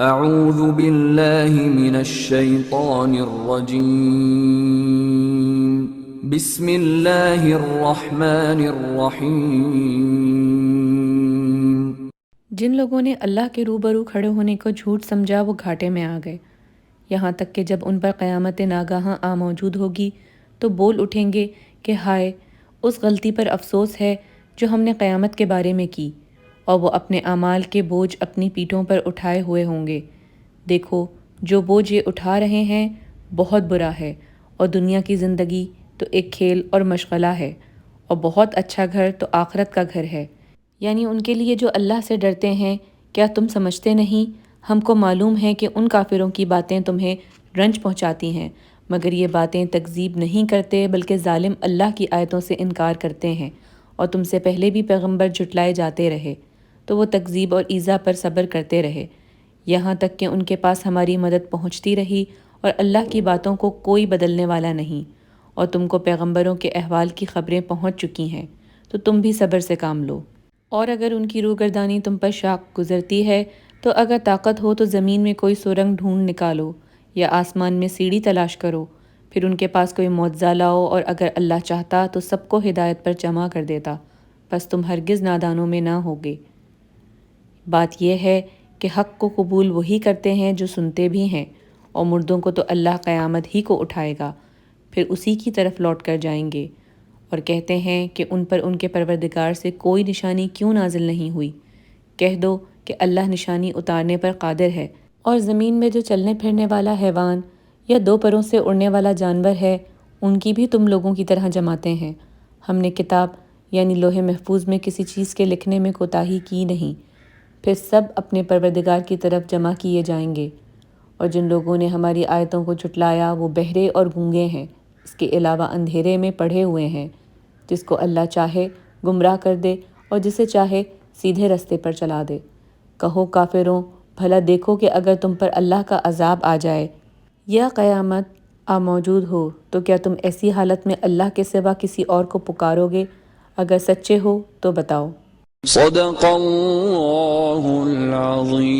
اعوذ باللہ من الشیطان الرجیم بسم اللہ الرحمن الرحیم۔ جن لوگوں نے اللہ کے روبرو کھڑے ہونے کو جھوٹ سمجھا وہ گھاٹے میں آ گئے، یہاں تک کہ جب ان پر قیامت ناگہاں آ موجود ہوگی تو بول اٹھیں گے کہ ہائے، اس غلطی پر افسوس ہے جو ہم نے قیامت کے بارے میں کی، اور وہ اپنے اعمال کے بوجھ اپنی پیٹھوں پر اٹھائے ہوئے ہوں گے۔ دیکھو، جو بوجھ یہ اٹھا رہے ہیں بہت برا ہے، اور دنیا کی زندگی تو ایک کھیل اور مشغلہ ہے، اور بہت اچھا گھر تو آخرت کا گھر ہے، یعنی ان کے لیے جو اللہ سے ڈرتے ہیں۔ کیا تم سمجھتے نہیں؟ ہم کو معلوم ہے کہ ان کافروں کی باتیں تمہیں رنج پہنچاتی ہیں، مگر یہ باتیں تکذیب نہیں کرتے بلکہ ظالم اللہ کی آیتوں سے انکار کرتے ہیں، اور تم سے پہلے بھی پیغمبر جھٹلائے جاتے رہے تو وہ تکذیب اور ایذا پر صبر کرتے رہے، یہاں تک کہ ان کے پاس ہماری مدد پہنچتی رہی، اور اللہ کی باتوں کو کوئی بدلنے والا نہیں، اور تم کو پیغمبروں کے احوال کی خبریں پہنچ چکی ہیں، تو تم بھی صبر سے کام لو۔ اور اگر ان کی روگردانی تم پر شاق گزرتی ہے تو اگر طاقت ہو تو زمین میں کوئی سرنگ ڈھونڈ نکالو یا آسمان میں سیڑھی تلاش کرو، پھر ان کے پاس کوئی معجزہ لاؤ، اور اگر اللہ چاہتا تو سب کو ہدایت پر جمع کر دیتا، پس تم ہرگز نادانوں میں نہ ہوگے۔ بات یہ ہے کہ حق کو قبول وہی کرتے ہیں جو سنتے بھی ہیں، اور مردوں کو تو اللہ قیامت ہی کو اٹھائے گا، پھر اسی کی طرف لوٹ کر جائیں گے، اور کہتے ہیں کہ ان پر ان کے پروردگار سے کوئی نشانی کیوں نازل نہیں ہوئی۔ کہہ دو کہ اللہ نشانی اتارنے پر قادر ہے، اور زمین میں جو چلنے پھرنے والا حیوان یا دو پروں سے اڑنے والا جانور ہے ان کی بھی تم لوگوں کی طرح جماتے ہیں۔ ہم نے کتاب یعنی لوح محفوظ میں کسی چیز کے لکھنے میں کوتاہی کی نہیں، پھر سب اپنے پروردگار کی طرف جمع کیے جائیں گے۔ اور جن لوگوں نے ہماری آیتوں کو جھٹلایا وہ بہرے اور گونگے ہیں، اس کے علاوہ اندھیرے میں پڑے ہوئے ہیں، جس کو اللہ چاہے گمراہ کر دے اور جسے چاہے سیدھے رستے پر چلا دے۔ کہو کافروں، بھلا دیکھو کہ اگر تم پر اللہ کا عذاب آ جائے یا قیامت آ موجود ہو تو کیا تم ایسی حالت میں اللہ کے سوا کسی اور کو پکارو گے؟ اگر سچے ہو تو بتاؤ۔ صدق اللہ العظیم۔